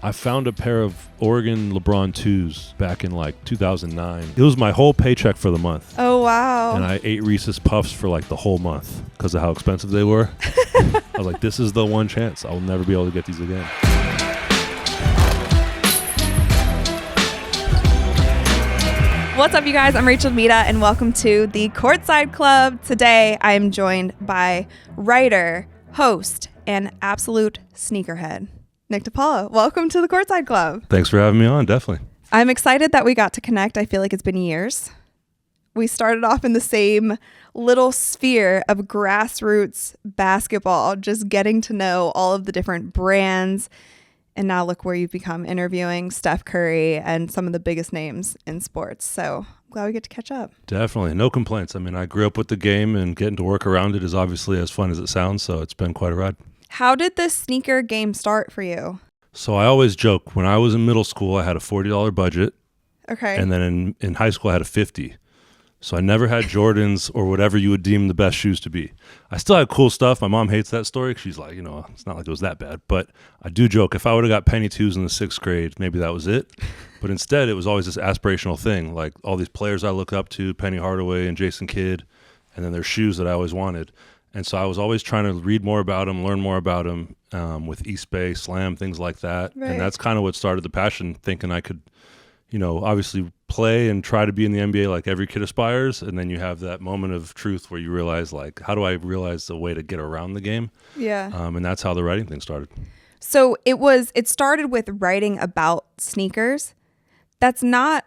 I found a pair of Oregon LeBron 2s back in like 2009. It was my whole paycheck for the month. Oh, wow. And I ate Reese's Puffs for like the whole month because of how expensive they were. I was like, this is the one chance. I'll never be able to get these again. What's up, you guys? I'm Rachel DeMita, and welcome to the Courtside Club. Today, I am joined by writer, host, and absolute sneakerhead, Nick DePaula. Welcome to the Courtside Club. Thanks for having me on, definitely. I'm excited that we got to connect. I feel like it's been years. We started off in the same little sphere of grassroots basketball, just getting to know all of the different brands. And now look where you've become, interviewing Steph Curry and some of the biggest names in sports. So I'm glad we get to catch up. Definitely. No complaints. I mean, I grew up with the game, and getting to work around it is obviously as fun as it sounds. So it's been quite a ride. How did this sneaker game start for you? So I always joke, when I was in middle school, I had a $40 budget. Okay. And then in high school, I had a $50. So I never had Jordans or whatever you would deem the best shoes to be. I still had cool stuff. My mom hates that story. She's like, it's not like it was that bad. But I do joke, if I would have got penny twos in the 6th grade, maybe that was it. But instead, it was always this aspirational thing. Like all these players I look up to, Penny Hardaway and Jason Kidd, and then their shoes that I always wanted. And so I was always trying to read more about them, learn more about them with East Bay, Slam, things like that. Right. And that's kind of what started the passion, thinking I could, obviously play and try to be in the NBA like every kid aspires. And then you have that moment of truth where you realize, like, how do I realize the way to get around the game? Yeah. And that's how the writing thing started. So it started with writing about sneakers. That's not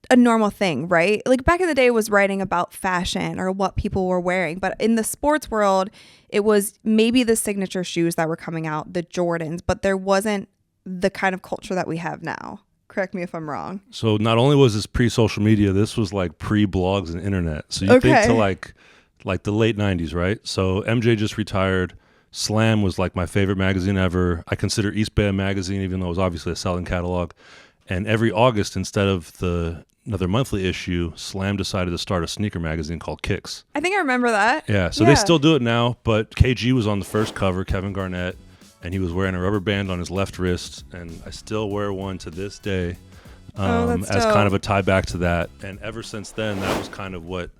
a normal thing, right? Like back in the day, it was writing about fashion or what people were wearing. But in the sports world, it was maybe the signature shoes that were coming out, the Jordans, but there wasn't the kind of culture that we have now. Correct me if I'm wrong. So not only was this pre-social media, this was like pre-blogs and internet. So you think to like the late 90s, right? So MJ just retired. Slam was like my favorite magazine ever. I consider East Bay a magazine, even though it was obviously a selling catalog. And every August, instead of another monthly issue, Slam decided to start a sneaker magazine called Kicks. I think I remember that. Yeah, so they still do it now, but KG was on the first cover, Kevin Garnett, and he was wearing a rubber band on his left wrist, and I still wear one to this day as kind of a tie back to that. And ever since then, that was kind of what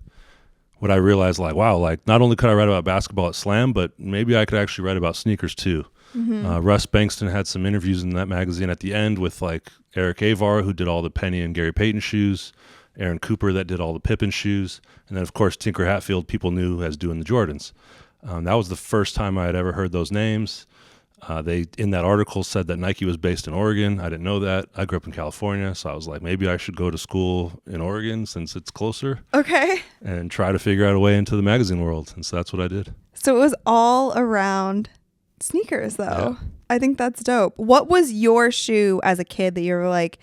I realized, like, wow, like not only could I write about basketball at Slam, but maybe I could actually write about sneakers too. Mm-hmm. Russ Bankston had some interviews in that magazine at the end with like Eric Avar, who did all the Penny and Gary Payton shoes, Aaron Cooper that did all the Pippen shoes, and then of course Tinker Hatfield people knew as doing the Jordans. That was the first time I had ever heard those names. They in that article said that Nike was based in Oregon. I didn't know that. I grew up in California, so I was like, maybe I should go to school in Oregon since it's closer. Okay. And try to figure out a way into the magazine world, and so that's what I did. So it was all around sneakers, though. Yeah. I think that's dope. What was your shoe as a kid that you were like,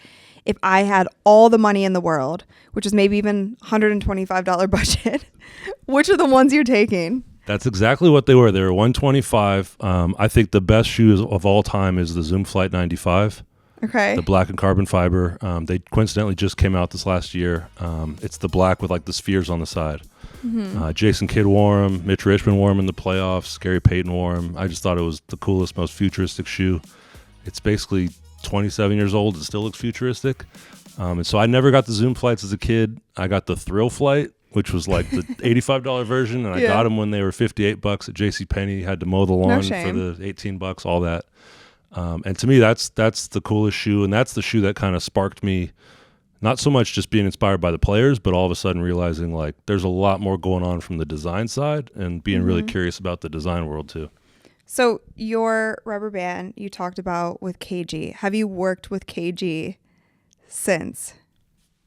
if I had all the money in the world, which is maybe even $125 budget, which are the ones you're taking? That's exactly what they were. They were $125. I think the best shoe of all time is the Zoom Flight 95. Okay. The black and carbon fiber. They coincidentally just came out this last year. It's the black with like the spheres on the side. Mm-hmm. Jason Kidd wore them. Mitch Richmond wore them in the playoffs. Gary Payton wore them. I just thought it was the coolest, most futuristic shoe. It's basically 27 years old. It still looks futuristic. And so I never got the Zoom Flights as a kid. I got the Thrill Flight, which was like the $85 version, and I got them when they were $58 at JCPenney. Had to mow the lawn for the $18, all that. And to me, that's the coolest shoe, and that's the shoe that kind of sparked me, not so much just being inspired by the players, but all of a sudden realizing like there's a lot more going on from the design side and being really curious about the design world too. So your rubber band you talked about with KG. Have you worked with KG since?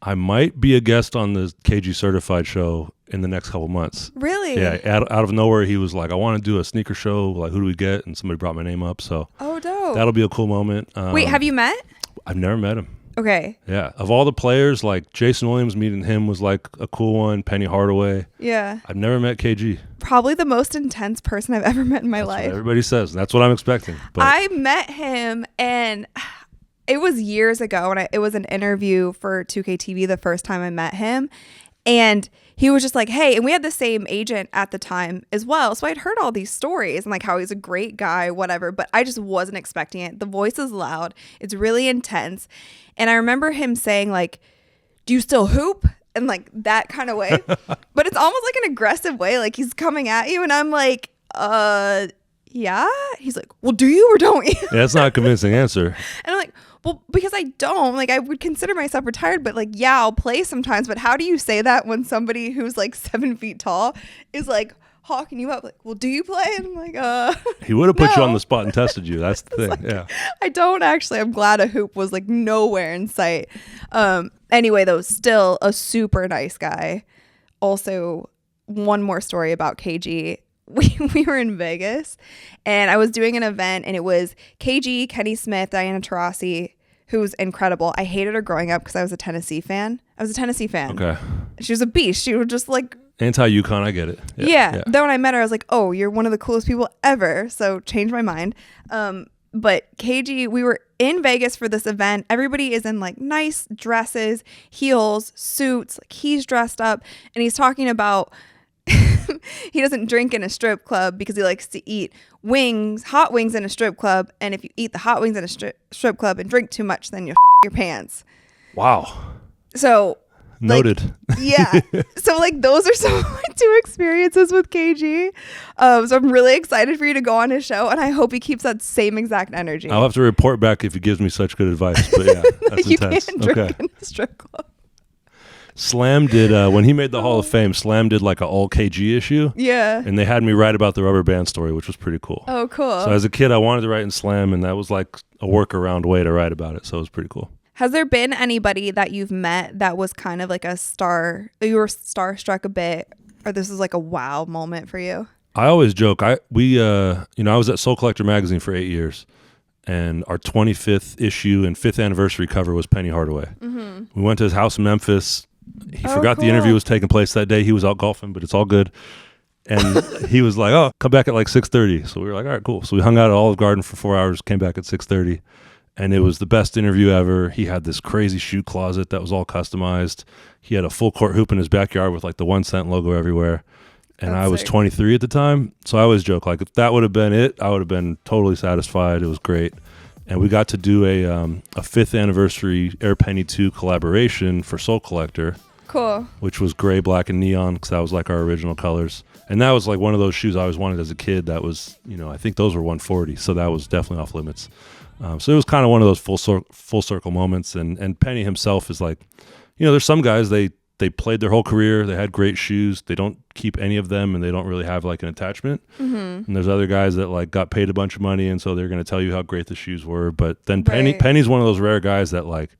I might be a guest on the KG Certified show in the next couple months. Really? Yeah, out of nowhere, he was like, I want to do a sneaker show. Like, who do we get? And somebody brought my name up. So dope. That'll be a cool moment. Wait, have you met? I've never met him. Okay. Yeah. Of all the players, like Jason Williams, meeting him was like a cool one. Penny Hardaway. Yeah. I've never met KG. Probably the most intense person I've ever met in my life. What everybody says. That's what I'm expecting. But I met him and it was years ago, and it was an interview for 2K TV the first time I met him. And he was just like, hey, and we had the same agent at the time as well. So I'd heard all these stories and like how he's a great guy, whatever, but I just wasn't expecting it. The voice is loud. It's really intense. And I remember him saying like, do you still hoop? And like that kind of way. But it's almost like an aggressive way. Like he's coming at you and I'm like, yeah. He's like, well, do you or don't you? Yeah, that's not a convincing answer. And I'm like, well, because I don't, like, I would consider myself retired, but like, yeah, I'll play sometimes. But how do you say that when somebody who's like 7 feet tall is like hawking you up? Like, well, do you play? And I'm like, He would have put you on the spot and tested you. That's the thing. Like, yeah. I don't actually. I'm glad a hoop was like nowhere in sight. Anyway, though, still a super nice guy. Also, one more story about KG. We were in Vegas and I was doing an event and it was KG, Kenny Smith, Diana Taurasi, who was incredible. I hated her growing up because I was a Tennessee fan. Okay. She was a beast. She was just like anti-UConn. I get it. Yeah. Then when I met her, I was like, oh, you're one of the coolest people ever. So changed my mind. But KG, we were in Vegas for this event. Everybody is in like nice dresses, heels, suits. Like he's dressed up and he's talking about he doesn't drink in a strip club because he likes to eat hot wings in a strip club. And if you eat the hot wings in a strip club and drink too much, then you'll your pants. Wow. So noted. Like, yeah. So like those are some of my 2 experiences with KG. So I'm really excited for you to go on his show and I hope he keeps that same exact energy. I'll have to report back if he gives me such good advice. But yeah, that's you intense. Can't drink in a strip club. Slam did when he made the Hall of Fame. Slam did like an all KG issue. Yeah, and they had me write about the rubber band story, which was pretty cool. Oh, cool. So as a kid, I wanted to write in Slam, and that was like a workaround way to write about it. So it was pretty cool. Has there been anybody that you've met that was kind of like a star? You were starstruck a bit, or this was like a wow moment for you? I always joke. I was at Soul Collector magazine for 8 years. And our 25th issue and 5th anniversary cover was Penny Hardaway. Mm-hmm. We went to his house in Memphis. He forgot the interview was taking place that day. He was out golfing, but it's all good. And he was like, oh, come back at like 6:30. So we were like, all right, cool. So we hung out at Olive Garden for 4 hours, came back at 6:30. And it was the best interview ever. He had this crazy shoe closet that was all customized. He had a full court hoop in his backyard with like the 1 cent logo everywhere. And I was 23 at the time. So I always joke, like if that would have been it, I would have been totally satisfied. It was great. And we got to do a 5th anniversary Air Penny 2 collaboration for Soul Collector. Cool. Which was gray, black, and neon because that was like our original colors. And that was like one of those shoes I always wanted as a kid. That was, I think those were 140. So that was definitely off limits. So it was kind of one of those full circle moments. And Penny himself is like, there's some guys, they played their whole career. They had great shoes. They don't keep any of them and they don't really have like an attachment. Mm-hmm. And there's other guys that like got paid a bunch of money. And so they're going to tell you how great the shoes were. But then Penny's one of those rare guys that like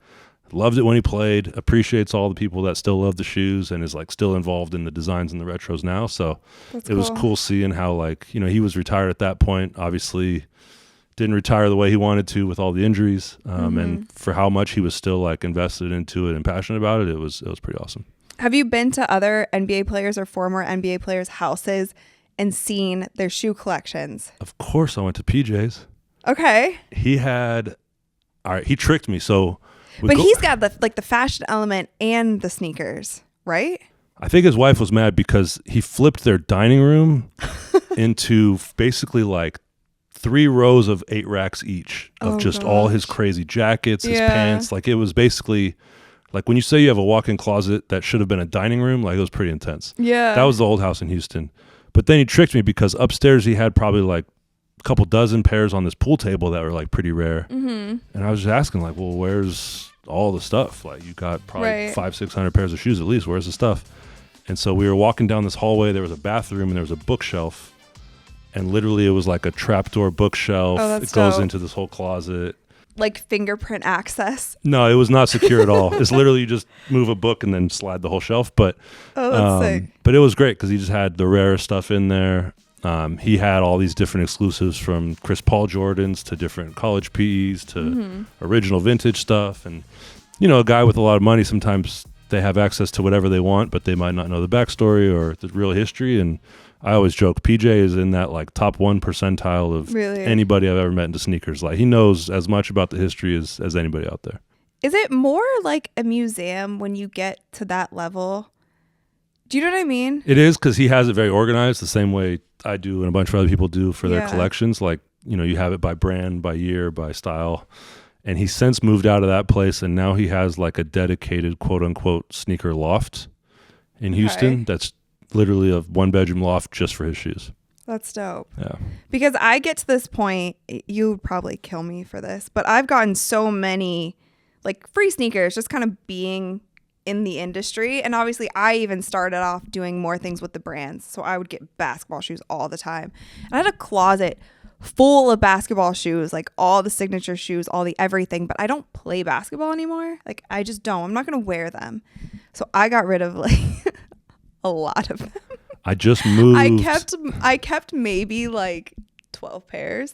loved it when he played, appreciates all the people that still love the shoes and is like still involved in the designs and the retros now. So it was cool seeing how like, he was retired at that point, obviously didn't retire the way he wanted to with all the injuries. And for how much he was still like invested into it and passionate about it, it was pretty awesome. Have you been to other NBA players or former NBA players' houses and seen their shoe collections? Of course, I went to PJ's. Okay. He tricked me. So, he's got the fashion element and the sneakers, right? I think his wife was mad because he flipped their dining room into basically like 3 rows of 8 racks each of all his crazy jackets, his pants. Like it was basically like when you say you have a walk-in closet that should have been a dining room, like it was pretty intense. Yeah. That was the old house in Houston. But then he tricked me because upstairs he had probably like a couple dozen pairs on this pool table that were like pretty rare. Mm-hmm. And I was just asking like, well, where's all the stuff? Like you got probably 500-600 pairs of shoes at least. Where's the stuff? And so we were walking down this hallway. There was a bathroom and there was a bookshelf. And literally it was like a trapdoor bookshelf. It goes into this whole closet. Like fingerprint access? No, it was not secure at all. It's literally you just move a book and then slide the whole shelf. But that's sick. But it was great because he just had the rarest stuff in there. He had all these different exclusives from Chris Paul Jordans to different college PEs to original vintage stuff. And, a guy with a lot of money, sometimes they have access to whatever they want, but they might not know the backstory or the real history. And I always joke, PJ is in that like top 1 percentile of anybody I've ever met into sneakers. Like he knows as much about the history as anybody out there. Is it more like a museum when you get to that level? Do you know what I mean? It is, because he has it very organized, the same way I do and a bunch of other people do for their collections. Like, you have it by brand, by year, by style. And he's since moved out of that place, and now he has like a dedicated quote unquote sneaker loft in Houston. That's literally a 1-bedroom loft just for his shoes. That's dope. Yeah. Because I get to this point, you would probably kill me for this, but I've gotten so many like free sneakers just kind of being in the industry. And obviously I even started off doing more things with the brands. So I would get basketball shoes all the time. And I had a closet full of basketball shoes, like all the signature shoes, all the everything, but I don't play basketball anymore. Like I just don't. I'm not going to wear them. So I got rid of like a lot of them. I just moved. I kept maybe like 12 pairs.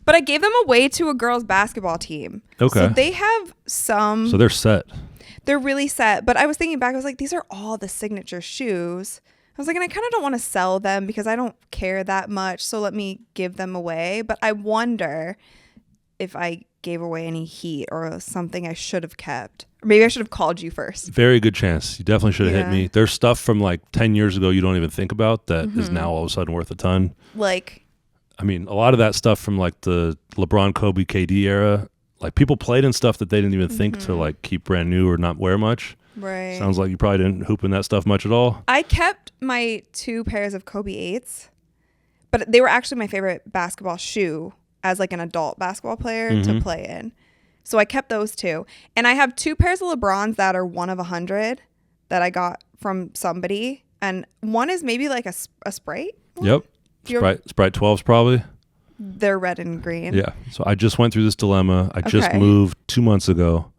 But I gave them away to a girls' basketball team. Okay. So they have some. So they're set. They're really set. But I was thinking back, I was like, these are all the signature shoes. I was like, and I kind of don't want to sell them because I don't care that much. So let me give them away. But I wonder if I gave away any heat or something I should have kept. Or maybe I should have called you first. Very good chance. You definitely should have hit me. There's stuff from like 10 years ago you don't even think about that is now all of a sudden worth a ton. Like, I mean, a lot of that stuff from like the LeBron, Kobe, KD era, like people played in stuff that they didn't even think to like keep brand new or not wear much. Right. Sounds like you probably didn't hoop in that stuff much at all. I kept my 2 pairs of Kobe 8s, but they were actually my favorite basketball shoe as like an adult basketball player to play in. So I kept those 2. And I have 2 pairs of LeBrons that are 1 of 100 that I got from somebody. And one is maybe like a Sprite one? Yep. Sprite 12s probably. They're red and green. Yeah. So I just went through this dilemma. I just moved 2 months ago.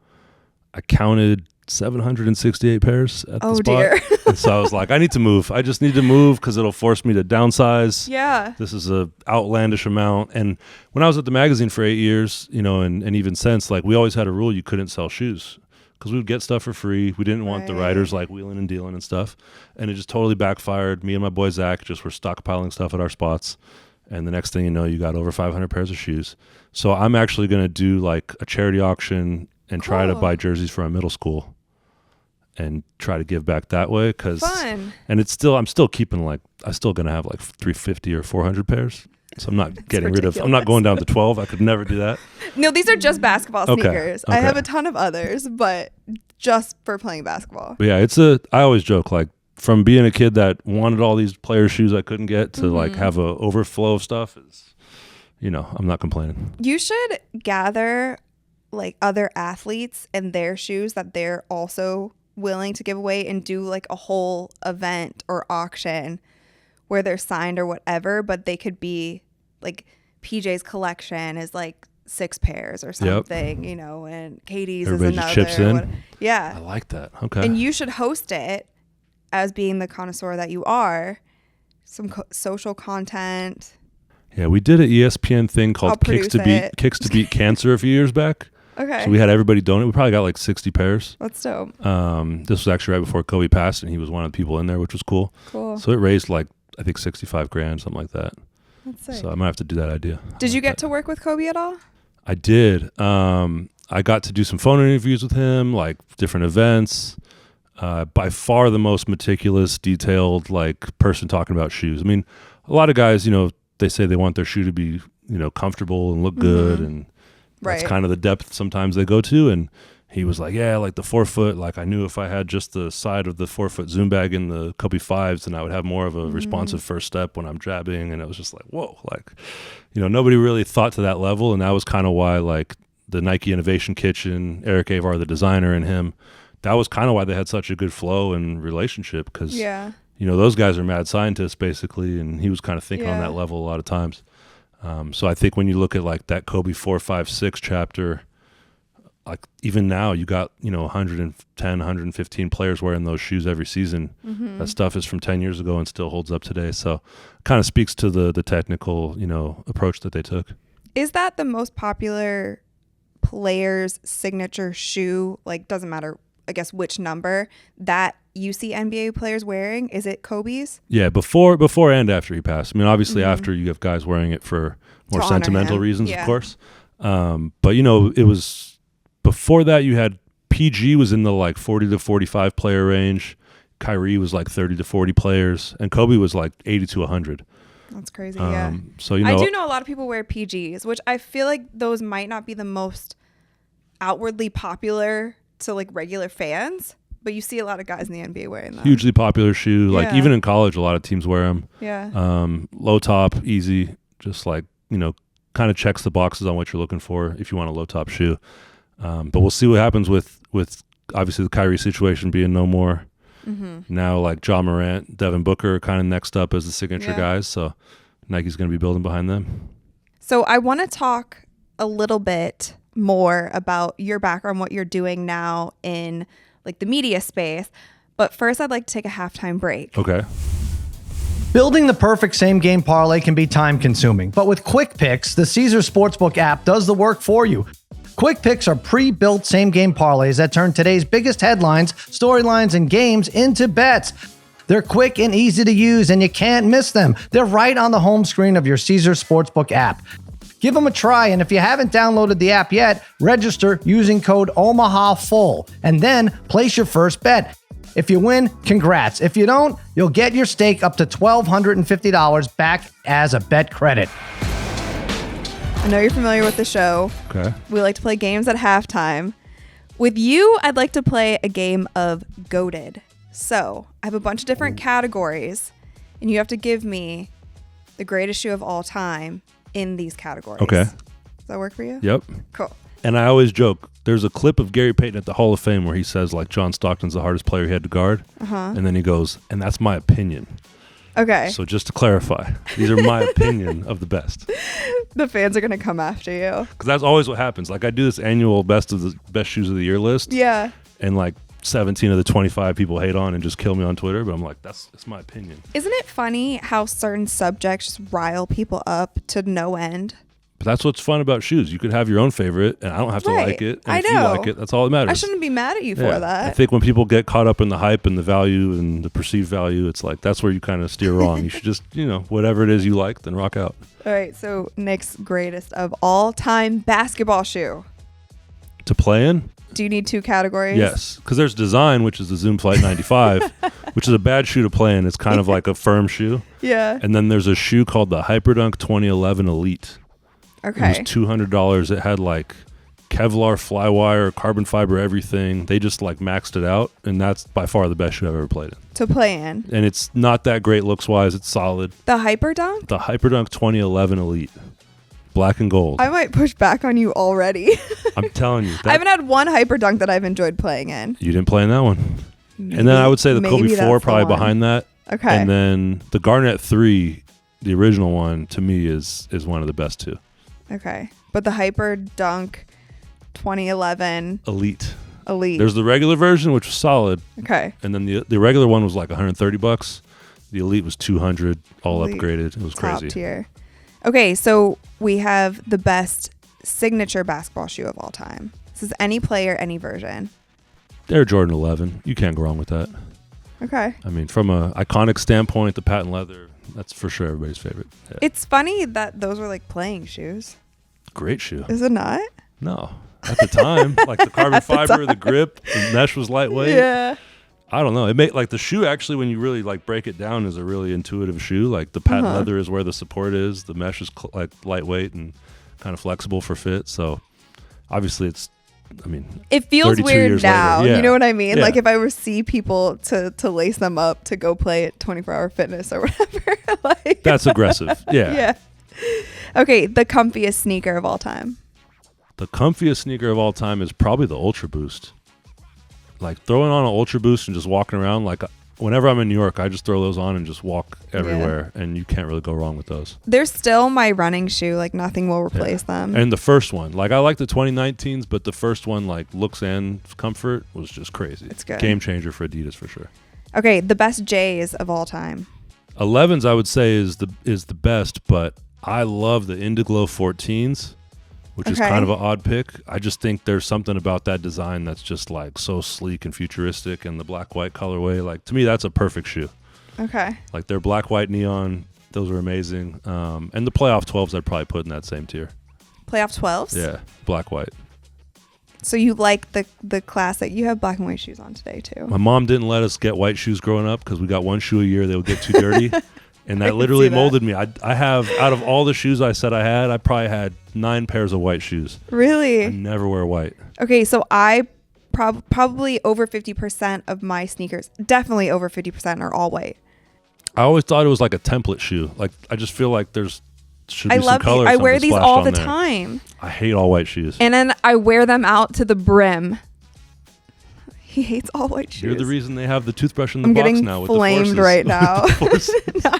I counted 768 pairs at the spot. Dear. And so I was like, I need to move. I just need to move because it'll force me to downsize. Yeah. This is a outlandish amount. And when I was at the magazine for 8 years, and even since, like we always had a rule you couldn't sell shoes because we would get stuff for free. We didn't want the writers like wheeling and dealing and stuff. And it just totally backfired. Me and my boy Zach just were stockpiling stuff at our spots. And the next thing you know, you got over 500 pairs of shoes. So I'm actually going to do like a charity auction and try to buy jerseys for our middle school and try to give back that way. Fun. And it's still, I'm still keeping like, I'm still going to have like 350 or 400 pairs. So I'm not getting rid of, I'm not going down to 12. I could never do that. No, these are just basketball sneakers. Okay. I have a ton of others, but just for playing basketball. But yeah, I always joke like from being a kid that wanted all these player shoes I couldn't get to like have a overflow of stuff is, I'm not complaining. You should gather like other athletes and their shoes that they're also willing to give away and do like a whole event or auction where they're signed or whatever, but they could be like PJ's collection is like 6 pairs or something, and Katie's everybody is another. Just chips in. Yeah. I like that. Okay. And you should host it as being the connoisseur that you are. Some social content. Yeah, we did an ESPN thing called Kicks to Beat Cancer a few years back. Okay. So we had everybody donate. We probably got like 60 pairs. That's dope. This was actually right before Kobe passed, and he was one of the people in there, which was cool. Cool. So it raised like, I think $65,000, something like that. That's sick. So I might have to do that idea. Did you get to work with Kobe at all? I did. I got to do some phone interviews with him, like different events. By far the most meticulous, detailed, like person talking about shoes. I mean, a lot of guys, they say they want their shoe to be, comfortable and look good, and that's kind of the depth sometimes they go to. And he was like, yeah, like the 4-foot, like I knew if I had just the side of the 4-foot zoom bag in the Kobe 5s, then I would have more of a responsive first step when I'm jabbing. And it was just like, whoa, like, nobody really thought to that level. And that was kind of why like the Nike Innovation Kitchen, Eric Avar, the designer, and him, that was kind of why they had such a good flow and relationship. Cause those guys are mad scientists basically. And he was kind of thinking on that level a lot of times. So I think when you look at like that Kobe 4, 5, 6 chapter, like even now you got 110, 115 players wearing those shoes every season. That stuff is from 10 years ago and still holds up today. So kind of speaks to the technical approach that they took. Is that the most popular player's signature shoe? Like doesn't matter, I guess, which number that you see NBA players wearing? Is it Kobe's? Yeah, before and after he passed. I mean, obviously after you have guys wearing it for more sentimental reasons, of course. But it was before that you had PG was in the like 40 to 45 player range. Kyrie was like 30 to 40 players, and Kobe was like 80 to 100. That's crazy. Yeah. So I do know a lot of people wear PGs, which I feel like those might not be the most outwardly popular to like regular fans, but you see a lot of guys in the NBA wearing them. Hugely popular shoe. Like even in college, a lot of teams wear them. Yeah. Low top, easy, just like, kind of checks the boxes on what you're looking for if you want a low top shoe. But we'll see what happens with obviously the Kyrie situation being no more. Mm-hmm. Now, like Ja Morant, Devin Booker are kind of next up as the signature guys. So Nike's going to be building behind them. So I want to talk a little bit more about your background, what you're doing now in like the media space. But first, I'd like to take a halftime break. Okay. Building the perfect same-game parlay can be time-consuming, but with Quick Picks, the Caesars Sportsbook app does the work for you. Quick Picks are pre-built same-game parlays that turn today's biggest headlines, storylines, and games into bets. They're quick and easy to use, and you can't miss them. They're right on the home screen of your Caesars Sportsbook app. Give them a try, and if you haven't downloaded the app yet, register using code OMAHAFULL, and then place your first bet. If you win, congrats. If you don't, you'll get your stake up to $1,250 back as a bet credit. I know you're familiar with the show. Okay. We like to play games at halftime. With you, I'd like to play a game of GOATed. So I have a bunch of different categories, and you have to give me the greatest shoe of all time in these categories. Okay. Does that work for you? Yep. Cool. And I always joke, there's a clip of Gary Payton at the Hall of Fame where he says, like, John Stockton's the hardest player he had to guard. And then he goes, and that's my opinion. Okay. So just to clarify, these are my opinion of the best. The fans are going to come after you. Because that's always what happens. Like, I do this annual best shoes of the year list. Yeah. And like 17 of the 25 people hate on and just kill me on Twitter. But I'm like, that's my opinion. Isn't it funny how certain subjects just rile people up to no end? But that's what's fun about shoes. You could have your own favorite, and I don't have to like it. And I if know. you like it, that's all that matters. I shouldn't be mad at you for that. I think when people get caught up in the hype and the value and the perceived value, it's like that's where you kind of steer wrong. You should just, whatever it is you like, then rock out. All right, so Nick's greatest of all time basketball shoe. To play in? Do you need two categories? Yes, because there's design, which is the Zoom Flight 95, which is a bad shoe to play in. It's kind of like a firm shoe. Yeah. And then there's a shoe called the Hyperdunk 2011 Elite. Okay. It was $200. It had like Kevlar, Flywire, carbon fiber, everything. They just like maxed it out, and that's by far the best shoe I've ever played in. To play in. And it's not that great looks wise. It's solid. The Hyperdunk? The Hyperdunk 2011 Elite. Black and gold. I might push back on you already. I'm telling you. I haven't had one Hyperdunk that I've enjoyed playing in. You didn't play in that one. And then I would say the Kobe 4 probably behind that. Okay. And then the Garnett 3, the original one, to me is one of the best too. Okay. But the Hyperdunk 2011 Elite. There's the regular version, which was solid. Okay. And then the regular one was like $130. The Elite was $200, all upgraded. It was top crazy. Tier. Okay, so we have the best signature basketball shoe of all time. This is any player, any version. Air Jordan 11. You can't go wrong with that. Okay. I mean, from a iconic standpoint, the patent leather, that's for sure everybody's favorite. Yeah. It's funny that those were like playing shoes. Great shoe. Is it not? No. At the time, like the carbon fiber, the grip, the mesh was lightweight. Yeah. I don't know. It made like the shoe actually, when you really like break it down, is a really intuitive shoe. Like the patent leather is where the support is. The mesh is like lightweight and kind of flexible for fit. So obviously it feels weird now. Yeah. You know what I mean? Yeah. Like if I were see people to lace them up to go play at 24-hour fitness or whatever. Like that's aggressive. Yeah. Yeah. Okay. The comfiest sneaker of all time. The comfiest sneaker of all time is probably the Ultra Boost. Like throwing on an Ultra Boost and just walking around, like whenever I'm in New York, I just throw those on and just walk everywhere, and you can't really go wrong with those. They're still my running shoe. Like nothing will replace them. And the first one, like I like the 2019s, but the first one, like looks and comfort, was just crazy. It's good. Game changer for Adidas for sure. Okay, the best J's of all time. 11s, I would say is the best, but I love the Indiglo 14s. Which is kind of an odd pick. I just think there's something about that design that's just like so sleek and futuristic, and the black-white colorway. Like to me, that's a perfect shoe. Okay. Like their black-white neon, those are amazing. And the playoff 12s I'd probably put in that same tier. Playoff 12s? Yeah, black-white. So you like the classic. You have black and white shoes on today too. My mom didn't let us get white shoes growing up because we got one shoe a year. They would get too dirty. And that literally molded me. I have, out of all the shoes I said I had, I probably had 9 pairs of white shoes. Really? I never wear white. Okay, so I probably over 50% of my sneakers, definitely over 50% are all white. I always thought it was like a template shoe. Like, I just feel like should be some color. I wear these all the time. I hate all white shoes. And then I wear them out to the brim. He hates all white shoes. You're the reason they have the toothbrush in the box now with the forces. I'm getting flamed right now. No,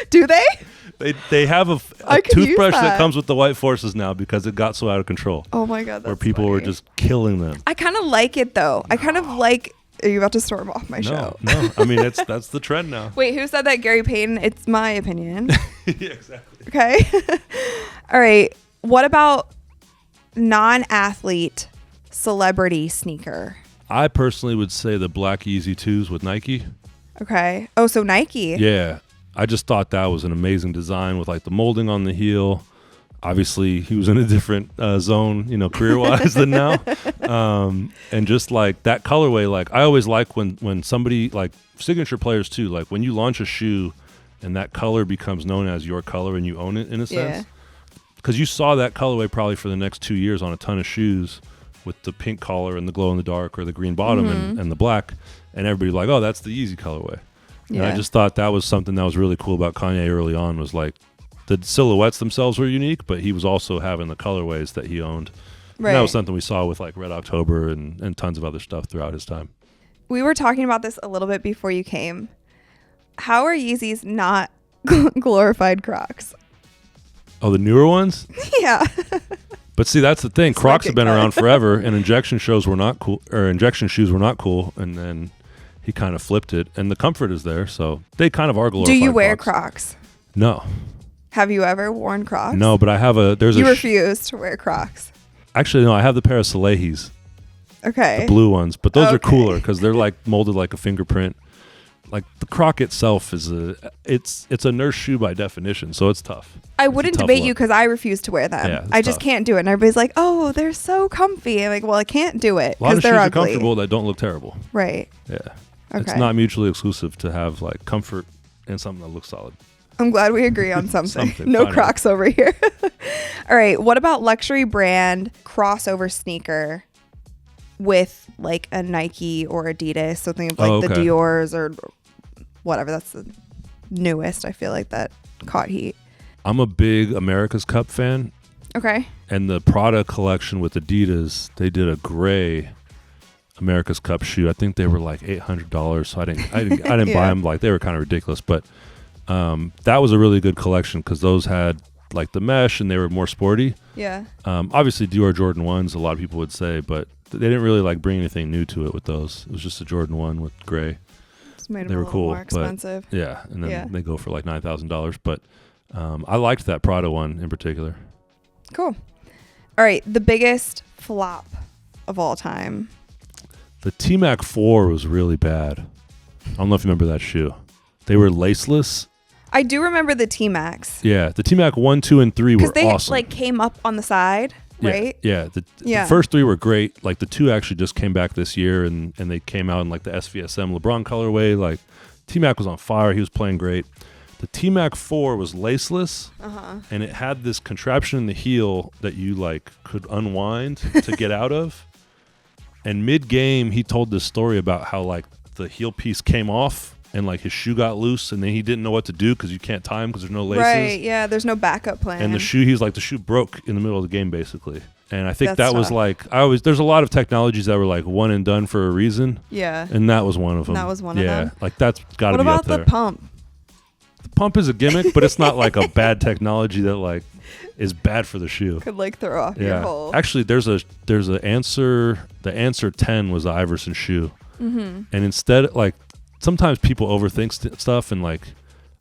do they? They have a toothbrush that comes with the white forces now because it got so out of control. Oh my God, that's where people were just killing them. I kind of like it though. I kind of like. Are you about to storm off my show? No. I mean, that's the trend now. Wait, who said that? Gary Payton? It's my opinion. Yeah, exactly. Okay. All right. What about non-athlete celebrity sneaker? I personally would say the black Yeezy 2s with Nike. Okay. Oh, so Nike. Yeah. I just thought that was an amazing design with like the molding on the heel. Obviously, he was in a different zone, career-wise than now. And just like that colorway, like I always like when somebody, like signature players too, like when you launch a shoe and that color becomes known as your color and you own it in a sense. Because you saw that colorway probably for the next 2 years on a ton of shoes with the pink collar and the glow in the dark or the green bottom and the black. And everybody's like, oh, that's the Yeezy colorway. Yeah. And I just thought that was something that was really cool about Kanye early on, was like the silhouettes themselves were unique, but he was also having the colorways that he owned. Right. And that was something we saw with like Red October and tons of other stuff throughout his time. We were talking about this a little bit before you came. How are Yeezys not glorified Crocs? Oh, the newer ones? Yeah. But see, that's the thing. Crocs have been around forever, and injection shoes were not cool, and then he kind of flipped it, and the comfort is there, so they kind of are glorified. Do you wear Crocs? No. Have you ever worn Crocs? No, but I have You refuse to wear Crocs. Actually, no, I have the pair of Salehis. Okay. The blue ones, but those are cooler because they're like molded like a fingerprint. Like the Croc itself is it's a nurse shoe by definition, so it's tough. I wouldn't debate you because I refuse to wear them. Yeah, I just can't do it. And everybody's like, "Oh, they're so comfy." I'm like, "Well, I can't do it because they're ugly." A lot of shoes are comfortable that don't look terrible. Right. Yeah. Okay. It's not mutually exclusive to have like comfort and something that looks solid. I'm glad we agree on something. No finally. Crocs over here. All right. What about luxury brand crossover sneaker with like a Nike or Adidas? So think of like the Dior's or whatever. That's the newest. I feel like that caught heat. I'm a big America's Cup fan. Okay. And the Prada collection with Adidas, they did a gray America's Cup shoe. I think they were like $800. So I didn't buy them. Like they were kind of ridiculous, but that was a really good collection because those had like the mesh and they were more sporty. Yeah. Obviously Dior Jordan 1s, a lot of people would say, but they didn't really like bring anything new to it with those. It was just a Jordan 1 with gray. Just made them a little more expensive. Yeah, and then they go for like $9,000. But I liked that Prada one in particular. Cool. All right, the biggest flop of all time. The T-Mac 4 was really bad. I don't know if you remember that shoe. They were laceless. I do remember the T-Macs. Yeah, the T-Mac 1, 2, and 3 were awesome. Because they like came up on the side, right? Yeah. The first 3 were great. Like the 2 actually just came back this year, and they came out in like the SVSM LeBron colorway. Like T-Mac was on fire. He was playing great. The T-Mac 4 was laceless, and it had this contraption in the heel that you like could unwind to get out of. And mid-game, he told this story about how like the heel piece came off and like his shoe got loose, and then he didn't know what to do because you can't tie him because there's no laces. Right, yeah, there's no backup plan. And the shoe broke in the middle of the game basically. And I think that was like, there's a lot of technologies that were like one and done for a reason. Yeah. And that was one of them. That was one of them. Yeah, like that's got to be up there. What about the pump? The pump is a gimmick, but it's not like a bad technology that like is bad for the shoe. Could like throw off your whole. Actually, there's a answer. The Answer 10 was the Iverson shoe, and instead, like sometimes people overthink stuff, and like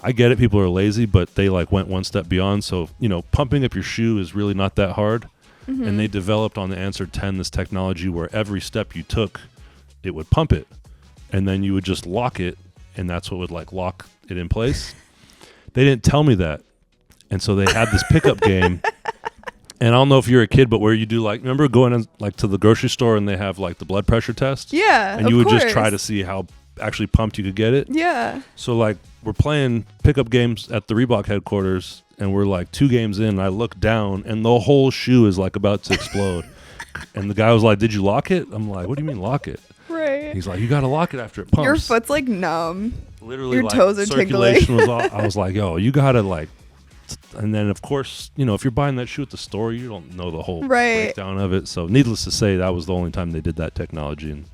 I get it, people are lazy, but they like went one step beyond. So pumping up your shoe is really not that hard, and they developed on the Answer 10 this technology where every step you took, it would pump it, and then you would just lock it, and that's what would like lock it in place. They didn't tell me that. And so they had this pickup game And I don't know if you're a kid, but where you do like, remember going in, like to the grocery store and they have like the blood pressure test? Yeah, and you would just try to see how actually pumped you could get it. Yeah. So like we're playing pickup games at the Reebok headquarters, and we're like 2 games in, and I look down, and the whole shoe is like about to explode. And the guy was like, "Did you lock it?" I'm like, "What do you mean lock it?" Right. He's like, "You got to lock it after it pumps." Your foot's like numb. Literally, your like, toes are tingling. was all, I was like, "Yo, you got to like." And then, of course, you know, if you're buying that shoe at the store, you don't know the whole breakdown of it. So needless to say, that was the only time they did that technology. And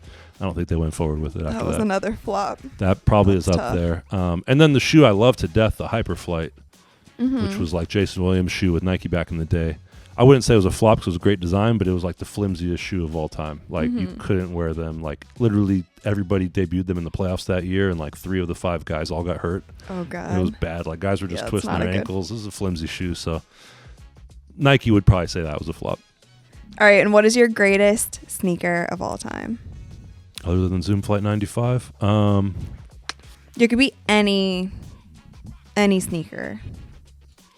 I don't think they went forward with it after that. That was another flop. That probably is up there. And then the shoe I love to death, the Hyperflight, which was like Jason Williams' shoe with Nike back in the day. I wouldn't say it was a flop because it was a great design, but it was like the flimsiest shoe of all time. Like you couldn't wear them. Like literally everybody debuted them in the playoffs that year, and like 3 of the 5 guys all got hurt. Oh God, and it was bad. Like guys were just twisting their ankles. This is a flimsy shoe, so Nike would probably say that was a flop. All right, and what is your greatest sneaker of all time? Other than Zoom Flight 95, it could be any sneaker.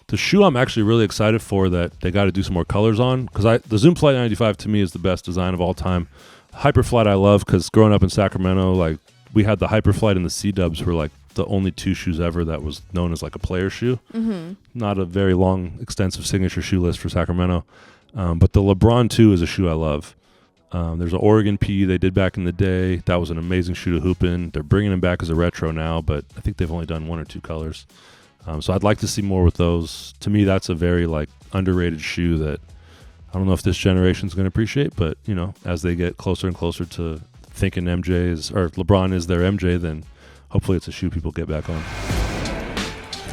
The shoe I'm actually really excited for that they got to do some more colors on, because the Zoom Flight 95 to me is the best design of all time. Hyperflight I love because growing up in Sacramento, like we had the Hyperflight and the C-Dubs were like the only 2 shoes ever that was known as like a player shoe. Not a very long, extensive signature shoe list for Sacramento. But the LeBron 2 is a shoe I love. There's an Oregon PE they did back in the day. That was an amazing shoe to hoop in. They're bringing him back as a retro now, but I think they've only done 1 or 2 colors. So I'd like to see more with those. To me, that's a very like underrated shoe that I don't know if this generation's going to appreciate, but you know, as they get closer and closer to thinking LeBron is their MJ, then hopefully it's a shoe people get back on.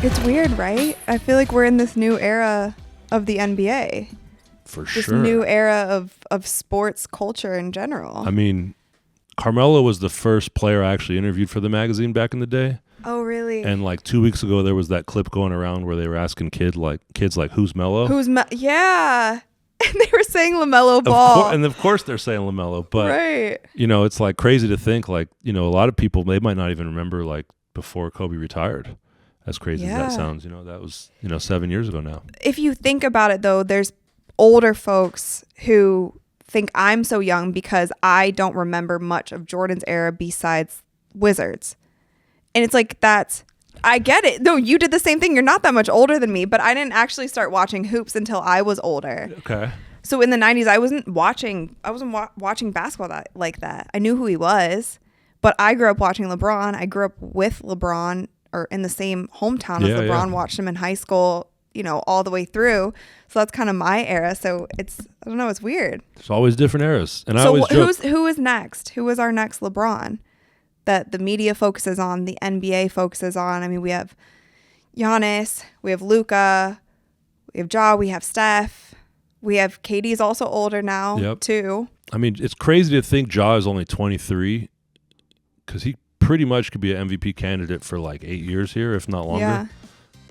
It's weird, right? I feel like we're in this new era of the NBA. For this sure. This new era of sports culture in general. I mean, Carmelo was the first player I actually interviewed for the magazine back in the day. Oh, really? And like 2 weeks ago, there was that clip going around where they were asking kids like, who's Melo? Yeah. And they were saying LaMelo Ball. And of course they're saying LaMelo. But, right. You know, it's like crazy to think like, you know, a lot of people, they might not even remember like before Kobe retired. As crazy as that sounds, you know, that was, 7 years ago now. If you think about it, though, there's older folks who think I'm so young because I don't remember much of Jordan's era besides Wizards. And it's like, I get it. No, you did the same thing. You're not that much older than me, but I didn't actually start watching hoops until I was older. Okay. So in the 90s, I wasn't watching basketball like that. I knew who he was, but I grew up watching LeBron. I grew up with LeBron or in the same hometown as LeBron, watched him in high school, all the way through. So that's kind of my era. So it's, I don't know, it's weird. There's always different eras. And so who is next? Who is our next LeBron that the media focuses on, the NBA focuses on? I mean, we have Giannis, we have Luka, we have Ja, we have Steph, we have KD's also older now too. I mean, it's crazy to think Ja is only 23 because he pretty much could be an MVP candidate for like 8 years here, if not longer. Yeah.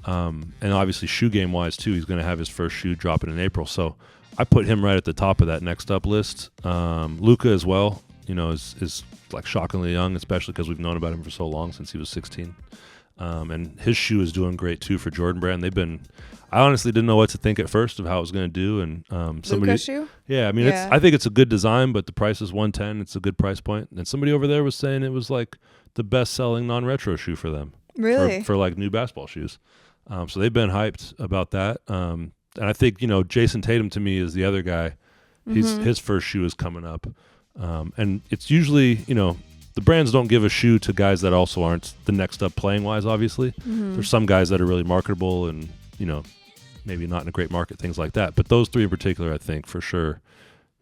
And obviously shoe game wise too, he's going to have his first shoe dropping in April. So I put him right at the top of that next up list. Luka as well, is like shockingly young, especially because we've known about him for so long, since he was 16. And his shoe is doing great too for Jordan Brand. I honestly didn't know what to think at first of how it was going to do. And Luka's shoe? Yeah, I mean, I think it's a good design, but the price is $110. It's a good price point. And somebody over there was saying it was like the best selling non-retro shoe for them. Really? For like new basketball shoes. So they've been hyped about that. And I think, Jason Tatum to me is the other guy. His first shoe is coming up. And it's usually, the brands don't give a shoe to guys that also aren't the next up playing wise, obviously. There's some guys that are really marketable and, maybe not in a great market, things like that. But those 3 in particular, I think for sure,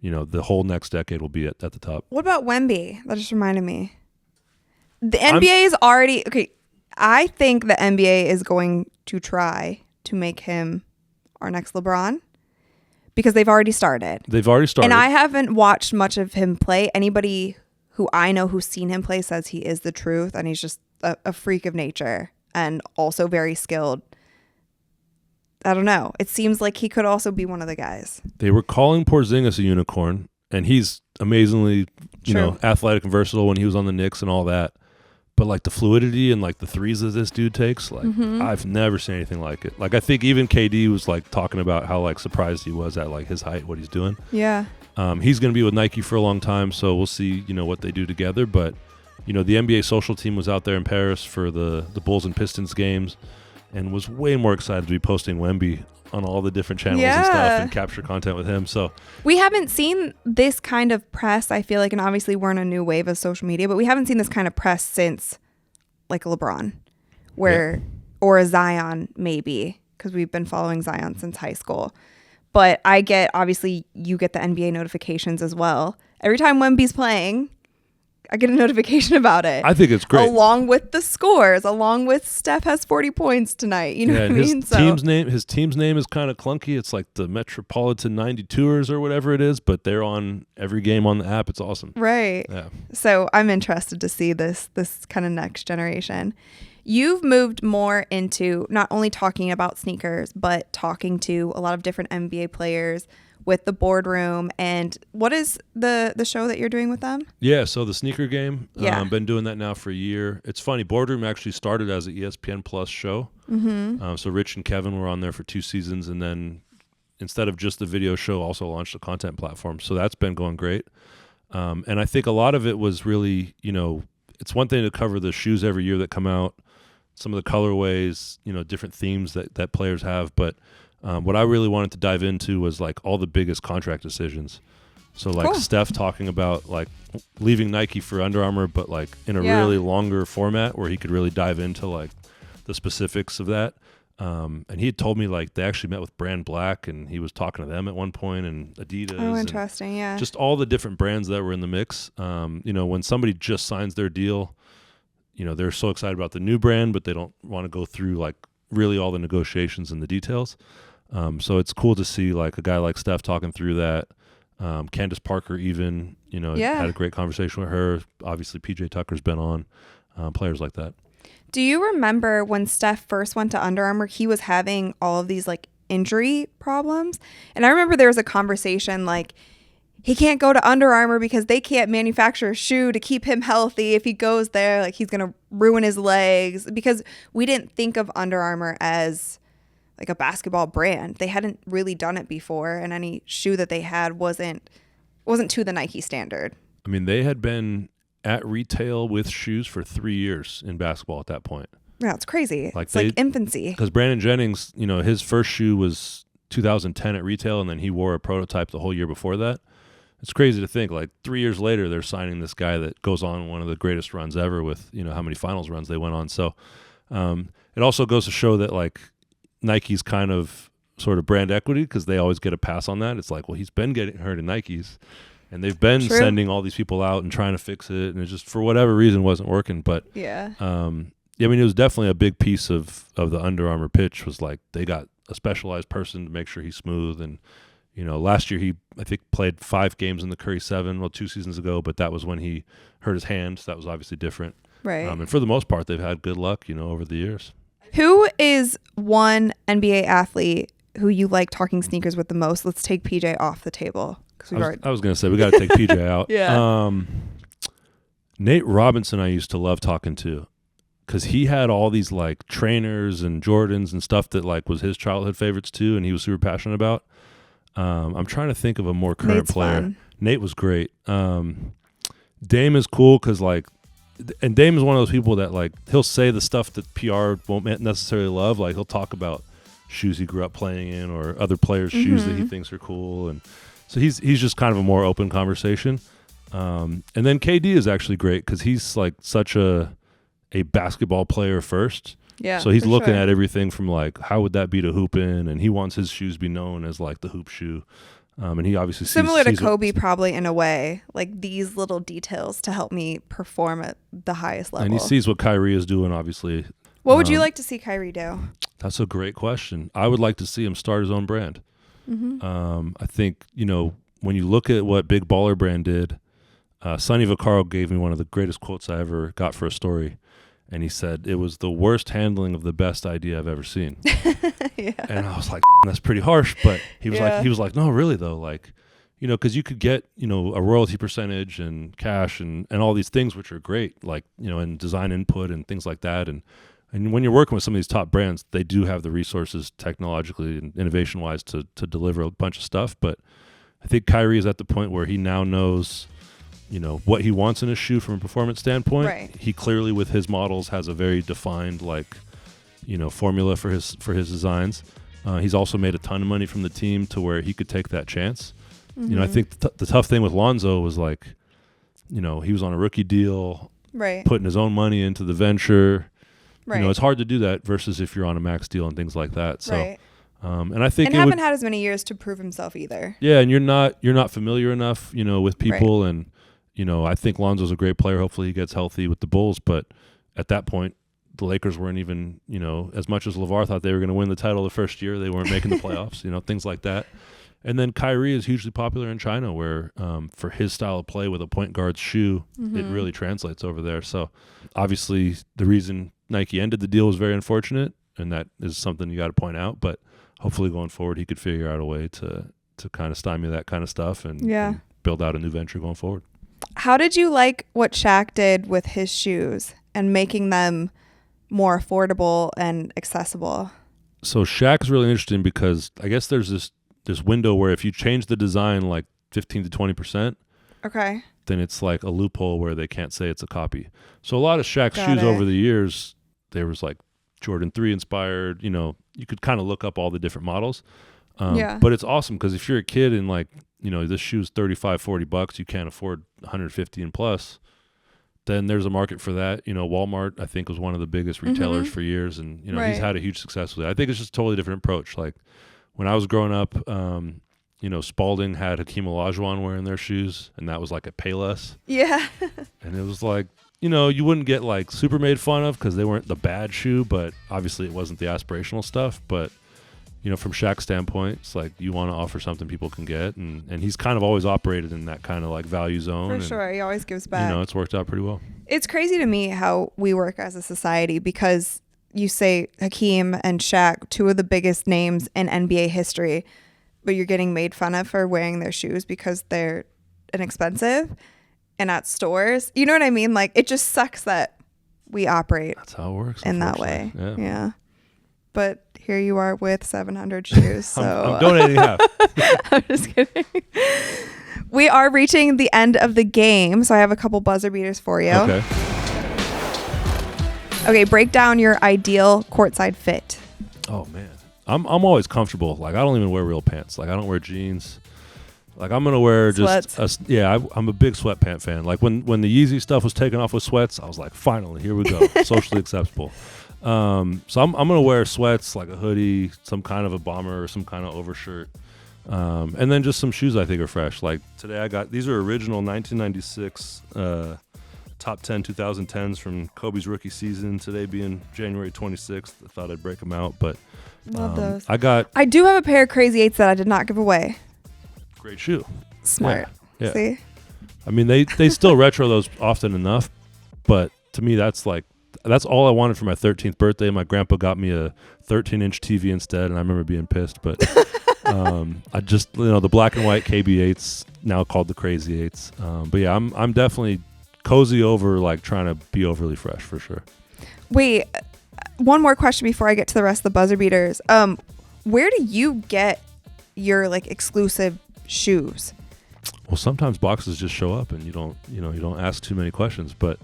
the whole next decade will be at the top. What about Wemby? That just reminded me. The NBA is already, okay, I think the NBA is going to try to make him our next LeBron because they've already started. And I haven't watched much of him play. Anybody who I know who's seen him play says he is the truth, and he's just a freak of nature and also very skilled. I don't know. It seems like he could also be one of the guys. They were calling Porzingis a unicorn, and he's amazingly, athletic and versatile when he was on the Knicks and all that. But like the fluidity and like the threes that this dude takes, like I've never seen anything like it. Like I think even KD was like talking about how like surprised he was at like his height, what he's doing. Yeah. He's going to be with Nike for a long time, so we'll see, what they do together. But, the NBA social team was out there in Paris for the Bulls and Pistons games and was way more excited to be posting Wemby on all the different channels and stuff and capture content with him. So we haven't seen this kind of press, I feel like, and obviously we're in a new wave of social media, but we haven't seen this kind of press since like LeBron or a Zion maybe, because we've been following Zion since high school. But obviously you get the NBA notifications as well. Every time Wemby's playing, I get a notification about it. I think it's great. Along with the scores, along with Steph has 40 points tonight. You know what I mean? His team's name is kind of clunky. It's like the Metropolitan 92ers or whatever it is, but they're on every game on the app. It's awesome. Right. Yeah. So I'm interested to see this kind of next generation. You've moved more into not only talking about sneakers, but talking to a lot of different NBA players with the boardroom. And what is the show that you're doing with them? Yeah, so the Sneaker Game. Been doing that now for a year. It's funny, Boardroom actually started as an ESPN Plus show. So Rich and Kevin were on there for 2 seasons, and then instead of just the video show, also launched a content platform. So that's been going great. And I think a lot of it was really, it's one thing to cover the shoes every year that come out, some of the colorways, different themes that players have, but what I really wanted to dive into was like all the biggest contract decisions. So like Steph talking about like leaving Nike for Under Armour, but like in a really longer format where he could really dive into like the specifics of that. And he had told me like they actually met with Brand Black and he was talking to them at one point, and Adidas. Oh, interesting. Yeah. Just all the different brands that were in the mix. When somebody just signs their deal, they're so excited about the new brand, but they don't want to go through like really all the negotiations and the details. So it's cool to see like a guy like Steph talking through that. Candace Parker even, had a great conversation with her. Obviously PJ Tucker's been on, players like that. Do you remember when Steph first went to Under Armour, he was having all of these like injury problems? And I remember there was a conversation like he can't go to Under Armour because they can't manufacture a shoe to keep him healthy. If he goes there, like he's going to ruin his legs, because we didn't think of Under Armour as like a basketball brand. They hadn't really done it before, and any shoe that they had wasn't to the Nike standard. I mean, they had been at retail with shoes for 3 years in basketball at that point. Yeah, it's crazy. It's like infancy. Because Brandon Jennings, his first shoe was 2010 at retail, and then he wore a prototype the whole year before that. It's crazy to think, like 3 years later, they're signing this guy that goes on one of the greatest runs ever with, how many finals runs they went on. So it also goes to show that like Nike's kind of sort of brand equity, because they always get a pass on that. It's like, well, he's been getting hurt in Nikes, and they've been sending all these people out and trying to fix it, and it just for whatever reason wasn't working. But it was definitely a big piece of the Under Armour pitch was like they got a specialized person to make sure he's smooth. And last year he I think played 5 games in the Curry 7, 2 seasons ago, but that was when he hurt his hand, so that was obviously different. Right. And for the most part, they've had good luck, over the years. Who is one NBA athlete who you like talking sneakers with the most? Let's take PJ off the table. I was going to say, we got to take PJ out. Yeah. Nate Robinson I used to love talking to, because he had all these like trainers and Jordans and stuff that like was his childhood favorites too, and he was super passionate about. I'm trying to think of a more current Nate's player. Fun. Nate was great. Dame is cool because like, and Dame is one of those people that like he'll say the stuff that PR won't necessarily love. Like he'll talk about shoes he grew up playing in or other players' shoes that he thinks are cool, and so he's just kind of a more open conversation. And then KD is actually great because he's like such a basketball player first. Yeah. So he's looking at everything from like how would that be to hoop in, and he wants his shoes to be known as like the hoop shoe. And he obviously similar to Kobe, probably in a way, like these little details to help me perform at the highest level. And he sees what Kyrie is doing, obviously. What would you like to see Kyrie do? That's a great question. I would like to see him start his own brand. I think, when you look at what Big Baller Brand did, Sonny Vaccaro gave me one of the greatest quotes I ever got for a story. And he said, it was the worst handling of the best idea I've ever seen. Yeah. And I was like, that's pretty harsh. But he was like, no, really though. Like, because you could get, a royalty percentage and cash and all these things, which are great, like, and design input and things like that. And when you're working with some of these top brands, they do have the resources technologically and innovation wise to deliver a bunch of stuff. But I think Kyrie is at the point where he now knows, what he wants in a shoe from a performance standpoint. Right. He clearly with his models has a very defined, formula for his designs. He's also made a ton of money from the team to where he could take that chance. Mm-hmm. I think the tough thing with Lonzo was he was on a rookie deal, right, putting his own money into the venture. Right. It's hard to do that versus if you're on a max deal and things like that. So, right. And I think haven't had as many years to prove himself either. Yeah, and you're not familiar enough, with people, right. And I think Lonzo's a great player. Hopefully he gets healthy with the Bulls, but at that point, the Lakers weren't even, as much as LeVar thought they were going to win the title the first year, they weren't making the playoffs, things like that. And then Kyrie is hugely popular in China, where for his style of play with a point guard's shoe, mm-hmm. it really translates over there. So obviously the reason Nike ended the deal was very unfortunate, and that is something you got to point out. But hopefully going forward, he could figure out a way to kind of stymie that kind of stuff and build out a new venture going forward. How did you like what Shaq did with his shoes and making them more affordable and accessible? So Shaq's really interesting because I guess there's this window where if you change the design like 15 to 20%, okay, then it's like a loophole where they can't say it's a copy. So a lot of Shaq's shoes over the years, there was like Jordan 3 inspired, you could kind of look up all the different models. But it's awesome because if you're a kid and this shoe's $35-$40, you can't afford 150 and plus, then there's a market for that. Walmart, I think, was one of the biggest retailers mm-hmm. for years, and right. he's had a huge success with it. I think it's just a totally different approach. Like when I was growing up, Spalding had Hakeem Olajuwon wearing their shoes, and that was like a Payless. Yeah. And it was like, you wouldn't get like super made fun of because they weren't the bad shoe, but obviously it wasn't the aspirational stuff. But from Shaq's standpoint, it's like you want to offer something people can get, and he's kind of always operated in that kind of like value zone. For sure, he always gives back. It's worked out pretty well. It's crazy to me how we work as a society because you say Hakeem and Shaq, two of the biggest names in NBA history, but you're getting made fun of for wearing their shoes because they're inexpensive and at stores. You know what I mean? Like, it just sucks that we operate. That's how it works in that way. Yeah. But here you are with 700 shoes. So I'm donating half. I'm just kidding. We are reaching the end of the game, so I have a couple buzzer beaters for you. Okay, break down your ideal courtside fit. Oh man, I'm always comfortable. Like I don't even wear real pants. Like I don't wear jeans. Like I'm gonna wear I'm a big sweatpant fan. Like when the Yeezy stuff was taken off with sweats, I was like, finally, here we go, socially acceptable. So I'm gonna wear sweats, like a hoodie, some kind of a bomber or some kind of overshirt, and then just some shoes I think are fresh. Like today I got these are original 1996 top 10 2010s from Kobe's rookie season. Today being January 26th, I thought I'd break them out. But love those. I do have a pair of Crazy 8s that I did not give away. Great shoe. Smart. Yeah. See? I mean, they still retro those often enough, but to me, that's all I wanted for my 13th birthday. My grandpa got me a 13-inch TV instead, and I remember being pissed. But I just, the black and white KB8s, now called the Crazy 8s. But yeah, I'm definitely cozy over like trying to be overly fresh for sure. Wait, one more question before I get to the rest of the buzzer beaters. Where do you get your like exclusive shoes? Well, sometimes boxes just show up and you don't ask too many questions, but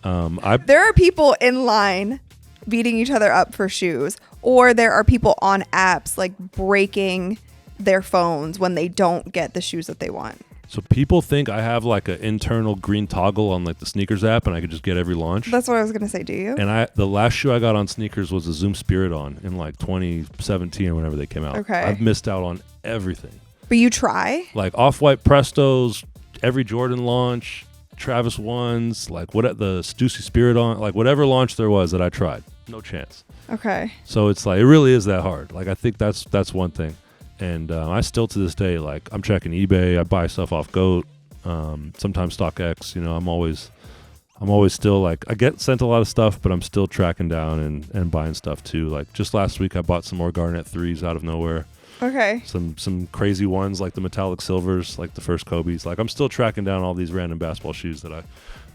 there are people in line beating each other up for shoes, or there are people on apps like breaking their phones when they don't get the shoes that they want. So people think I have like an internal green toggle on like the sneakers app and I could just get every launch. That's what I was going to say. Do you? And the last shoe I got on sneakers was a Zoom Spirit On in like 2017 or whenever they came out. Okay. I've missed out on everything. But you try? Like Off-White Prestos, every Jordan launch, Travis Ones, like what the Stussy Spirit On, like whatever launch there was that I tried. No chance. Okay. So it's like, it really is that hard. Like I think that's one thing. And I still to this day, like I'm checking eBay, I buy stuff off GOAT, sometimes StockX, I'm always still like, I get sent a lot of stuff, but I'm still tracking down and buying stuff too. Like just last week, I bought some more Garnett 3s out of nowhere. Okay. Some crazy ones like the metallic silvers, like the first Kobe's. Like I'm still tracking down all these random basketball shoes that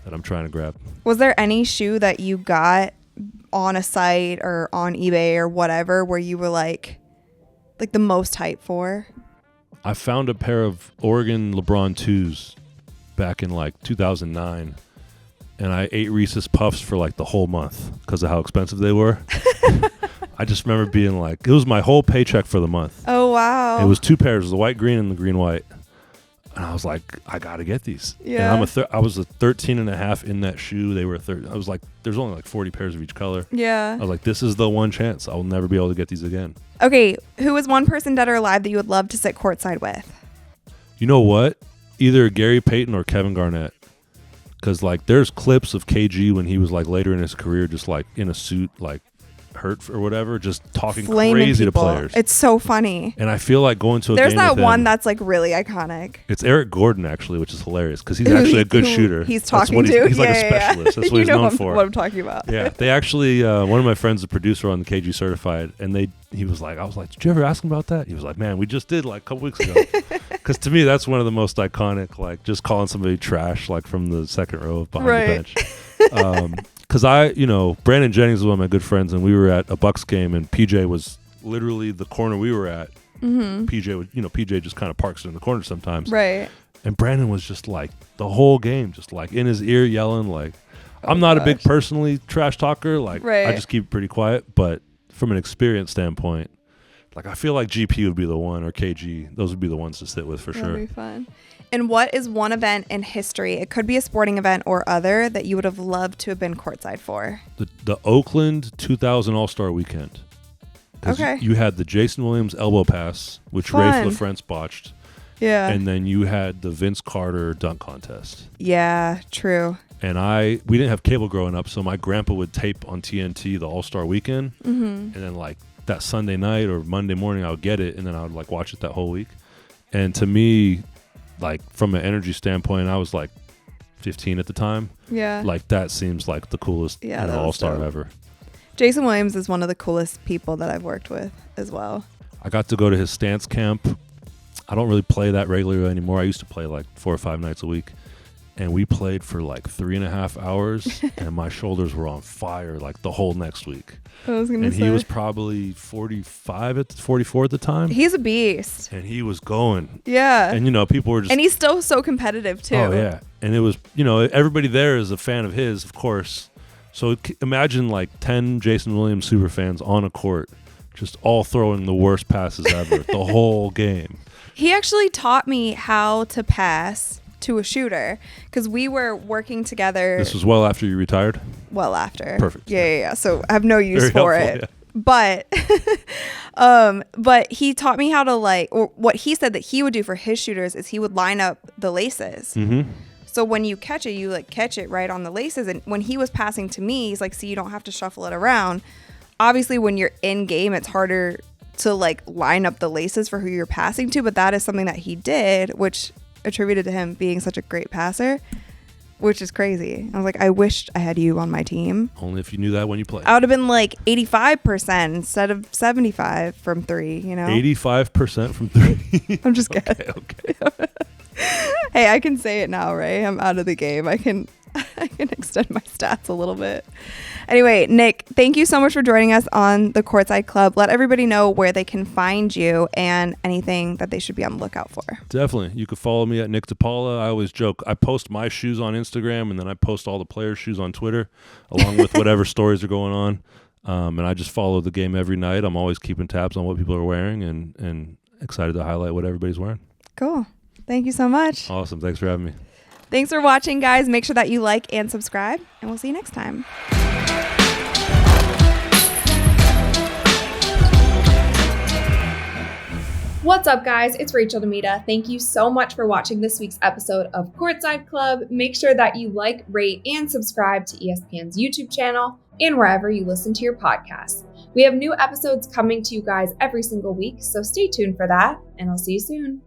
I'm trying to grab. Was there any shoe that you got on a site or on eBay or whatever where you were like the most hype for? I found a pair of Oregon LeBron 2s back in like 2009, and I ate Reese's Puffs for like the whole month because of how expensive they were. I just remember being like, it was my whole paycheck for the month. Oh, wow. It was 2 pairs, the white green and the green white. And I was like, I got to get these. Yeah. And I was a 13 and a half in that shoe. They were I was like, there's only like 40 pairs of each color. Yeah. I was like, this is the one chance. I will never be able to get these again. Okay. Who is one person dead or alive that you would love to sit courtside with? You know what? Either Gary Payton or Kevin Garnett. Because like there's clips of KG when he was like later in his career, just like in a suit, like hurt or whatever, just talking crazy to players. It's so funny. And I feel like going to a There's game that with one him, that's like really iconic. it's Eric Gordon actually, which is hilarious because he's actually a good shooter. He's talking to. He's like a specialist. That's what he's known for. What I'm talking about. Yeah, they actually one of my friends, the producer on the KG Certified, and I was like, did you ever ask him about that? He was like, man, we just did like a couple weeks ago. Because to me, that's one of the most iconic, like just calling somebody trash, like from the second row behind the bench. Because Brandon Jennings was one of my good friends, and we were at a Bucks game, and PJ was literally the corner we were at. Mm-hmm. PJ just kind of parks in the corner sometimes. Right. And Brandon was just like the whole game, just like in his ear yelling. Like, I'm not a big personally trash talker. Like, I just keep it pretty quiet. But from an experience standpoint, like I feel like GP would be the one, or KG. Those would be the ones to sit with for sure. That'd be fun. And what is one event in history, it could be a sporting event or other, that you would have loved to have been courtside for? The Oakland 2000 All-Star Weekend. Okay. You had the Jason Williams elbow pass, which Rafe LaFrentz botched. Yeah. And then you had the Vince Carter dunk contest. Yeah, true. And we didn't have cable growing up, so my grandpa would tape on TNT the All-Star Weekend. Mm-hmm. And then like that Sunday night or Monday morning, I would get it, and then I would like watch it that whole week. And to me, like from an energy standpoint, I was like 15 at the time. Yeah. Like that seems like the coolest All-Star ever. Jason Williams is one of the coolest people that I've worked with as well. I got to go to his stance camp. I don't really play that regularly anymore. I used to play like 4 or 5 nights a week. And we played for like 3.5 hours, and my shoulders were on fire like the whole next week. He was probably 44 at the time. He's a beast. And he was going. Yeah. And people were just. And he's still so competitive too. Oh yeah. And it was, everybody there is a fan of his, of course. So imagine like 10 Jason Williams super fans on a court, just all throwing the worst passes ever the whole game. He actually taught me how to pass to a shooter because we were working together. This was well after you retired? Well after. Perfect. Yeah. So I have no use for it. Yeah. But he taught me how to or what he said that he would do for his shooters is he would line up the laces. Mm-hmm. So when you catch it, you catch it right on the laces. And when he was passing to me, he's like, see, you don't have to shuffle it around. Obviously, when you're in game, it's harder to line up the laces for who you're passing to. But that is something that he did, which attributed to him being such a great passer, which is crazy. I was like, I wished I had you on my team. Only if you knew that when you played. I would have been 85% instead of 75 from 3, 85% from 3? I'm just kidding. Okay. Hey, I can say it now, right? I'm out of the game. I can extend my stats a little bit. Anyway, Nick, thank you so much for joining us on the Courtside Club. Let everybody know where they can find you and anything that they should be on the lookout for. Definitely. You can follow me at Nick DePaula. I always joke. I post my shoes on Instagram, and then I post all the players' shoes on Twitter, along with whatever stories are going on. And I just follow the game every night. I'm always keeping tabs on what people are wearing and excited to highlight what everybody's wearing. Cool. Thank you so much. Awesome. Thanks for having me. Thanks for watching, guys. Make sure that you like and subscribe, and we'll see you next time. What's up, guys? It's Rachel DeMita. Thank you so much for watching this week's episode of Courtside Club. Make sure that you like, rate, and subscribe to ESPN's YouTube channel and wherever you listen to your podcasts. We have new episodes coming to you guys every single week, so stay tuned for that, and I'll see you soon.